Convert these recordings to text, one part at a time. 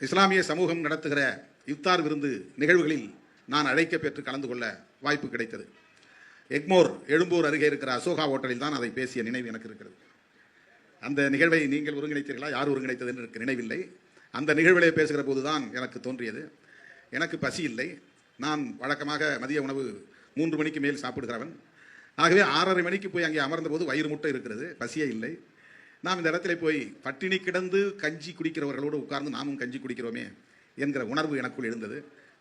இஸ்லாமிய சமூகம் நடத்துகிற இஃப்தார் விருந்து நிகழ்வுகளில் நான் அழைக்க பெற்று கலந்து கொள்ள வாய்ப்பு கிடைத்தது. எக்மோர் எழும்பூர் அருகே இருக்கிற அசோகா ஹோட்டலில் தான் அதை பேசிய நினைவு எனக்கு இருக்கிறது. அந்த நிகழ்வை நீங்கள் ஒருங்கிணைத்தீர்களா, யார் ஒருங்கிணைத்தது என்று எனக்கு நினைவில்லை. அந்த நிகழ்விலே பேசுகிற போது தான் எனக்கு தோன்றியது, எனக்கு பசி இல்லை. நான் வழக்கமாக மதிய உணவு 3 மணிக்கு மேல் சாப்பிடுகிறவன். ஆகவே 6:30 மணிக்கு போய் அங்கே அமர்ந்த போது வயிறு முட்டை இருக்கிறது, பசியே இல்லை. நாம் இந்த இடத்துல போய் பட்டினி கிடந்து கஞ்சி குடிக்கிறவர்களோடு உட்கார்ந்து நாமும் கஞ்சி குடிக்கிறோமே என்கிற உணர்வு எனக்குள் எழுந்தது.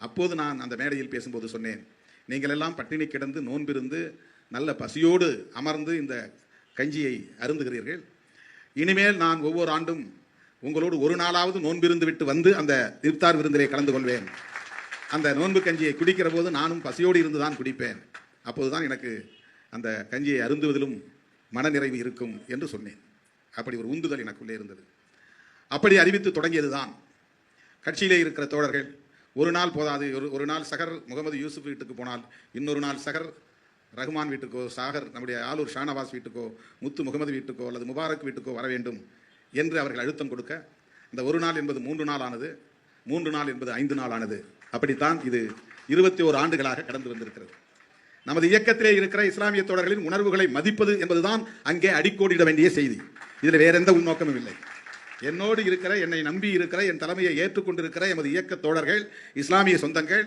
அப்போது நான் அந்த மேடையில் பேசும்போது சொன்னேன், நீங்கள் எல்லாம் பட்டினி கிடந்து நோன்பிருந்து நல்ல பசியோடு அமர்ந்து இந்த கஞ்சியை அருந்துகிறீர்கள். இனிமேல் நான் ஒவ்வொரு ஆண்டும் உங்களோடு ஒரு நாளாவது நோன்பிருந்து விட்டு வந்து அந்த இஃப்தார் விருந்திலே கலந்து கொள்வேன். அந்த நோன்பு கஞ்சியை குடிக்கிற போது நானும் பசியோடு இருந்து தான் குடிப்பேன். அப்போதுதான் எனக்கு அந்த கஞ்சியை அருந்துவதிலும் மனநிறைவு இருக்கும் என்று சொன்னேன். அப்படி ஒரு உந்துதல் எனக்குள்ளே இருந்தது. அப்படி அறிவித்து தொடங்கியது தான். கட்சியிலே இருக்கிற தோழர்கள் ஒரு நாள் போதாது, ஒரு நாள் சகர் முகமது யூசுப் வீட்டுக்கு போனால் இன்னொரு நாள் சகர் ரஹ்மான் வீட்டுக்கோ, சாகர் நம்முடைய ஆலூர் ஷானவாஸ் வீட்டுக்கோ, முத்து முகமது வீட்டுக்கோ அல்லது முபாரக் வீட்டுக்கோ வர வேண்டும் என்று அவர்கள் அழுத்தம் கொடுக்க அந்த ஒரு நாள் என்பது 3 நாள் ஆனது, 3 நாள் என்பது 5 நாள் ஆனது. அப்படித்தான் இது 21 ஆண்டுகளாக கடந்து வந்திருக்கிறது. நமது இயக்கத்திலே இருக்கிற இஸ்லாமிய தோழர்களின் உணர்வுகளை மதிப்பது என்பதுதான் அங்கே அடிக்கோடிட வேண்டிய செய்தி. இதில் வேற எந்த உள்நோக்கமும் இல்லை. என்னோடு இருக்கிற, என்னை நம்பி இருக்கிற, என் தலைமையை ஏற்றுக்கொண்டிருக்கிற எமது இயக்க தோழர்கள், இஸ்லாமிய சொந்தங்கள்,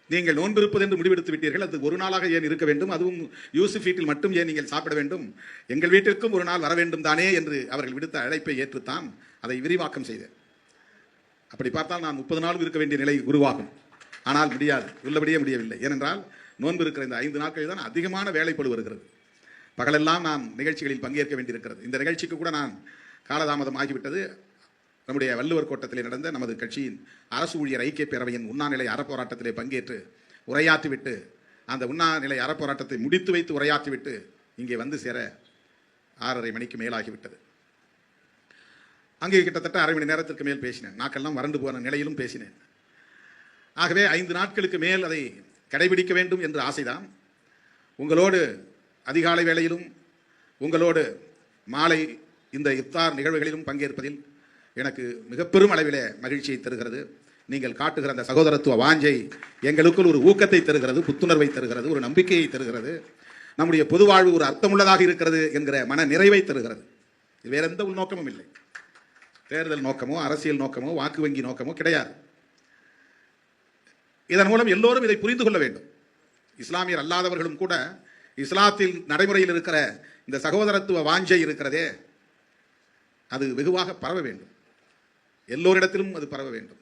நீங்கள் நோன்பிருப்பது என்று முடிவெடுத்து விட்டீர்கள். அது ஒரு நாளாக ஏன் இருக்க வேண்டும்? அதுவும் யூசுப் வீட்டில் மட்டும் ஏன் நீங்கள் சாப்பிட வேண்டும்? எங்கள் வீட்டிற்கும் ஒரு நாள் வர வேண்டும் தானே என்று அவர்கள் விடுத்த அழைப்பை ஏற்றுத்தான் அதை விரிவாக்கம் செய்தேன். அப்படி பார்த்தால் நான் 30 நாளும் இருக்க வேண்டிய நிலை உருவாகும். ஆனால் முடியாது, உள்ளபடியே முடியவில்லை. ஏனென்றால் நோன்பு இருக்கிற இந்த 5 நாட்களில் தான் அதிகமான வேலைப்பளு வருகிறது. பகலெல்லாம் நான் நிகழ்ச்சிகளில் பங்கேற்க வேண்டியிருக்கிறது. இந்த நிகழ்ச்சிக்கு கூட நான் காலதாமதம் ஆகிவிட்டது. நம்முடைய வள்ளுவர் கோட்டத்திலே நடந்த நமது கட்சியின் அரசு ஊழியர் ஐக்கிய பேரவையின் உண்ணாநிலை அறப்போராட்டத்திலே பங்கேற்று உரையாற்றிவிட்டு, அந்த உண்ணாநிலை அறப்போராட்டத்தை முடித்து வைத்து உரையாற்றிவிட்டு இங்கே வந்து சேர 6:30 மணிக்கு மேலாகிவிட்டது. அங்கே கிட்டத்தட்ட அரை மணி நேரத்திற்கு மேல் பேசினேன். நாக்கெல்லாம் வறண்டு போன நிலையிலும் பேசினேன். ஆகவே 5 நாட்களுக்கு மேல் அதை கடைபிடிக்க வேண்டும் என்ற ஆசைதான். உங்களோடு அதிகாலை வேளையிலும் உங்களோடு மாலை இந்த இஃப்தார் நிகழ்வுகளிலும் பங்கேற்பதில் எனக்கு மிக பெரும் அளவிலே மகிழ்ச்சியை தருகிறது. நீங்கள் காட்டுகிற அந்த சகோதரத்துவ வாஞ்சை எங்களுக்குள் ஒரு ஊக்கத்தை தருகிறது, புத்துணர்வை தருகிறது, ஒரு நம்பிக்கையை தருகிறது. நம்முடைய பொது வாழ்வு ஒரு அர்த்தமுள்ளதாக இருக்கிறது என்கிற மன நிறைவை தருகிறது. வேற எந்த உள்நோக்கமும் இல்லை. தேர்தல் நோக்கமோ, அரசியல் நோக்கமோ, வாக்கு வங்கி நோக்கமோ கிடையாது. இதன் மூலம் எல்லோரும் இதை புரிந்து கொள்ள வேண்டும். இஸ்லாமியர் அல்லாதவர்களும் கூட இஸ்லாத்தில் நடைமுறையில் இருக்கிற இந்த சகோதரத்துவ வாஞ்சை இருக்கிறதே, அது வெகுவாக பரவ வேண்டும். எல்லோரிடத்திலும் அது பரவ வேண்டும்.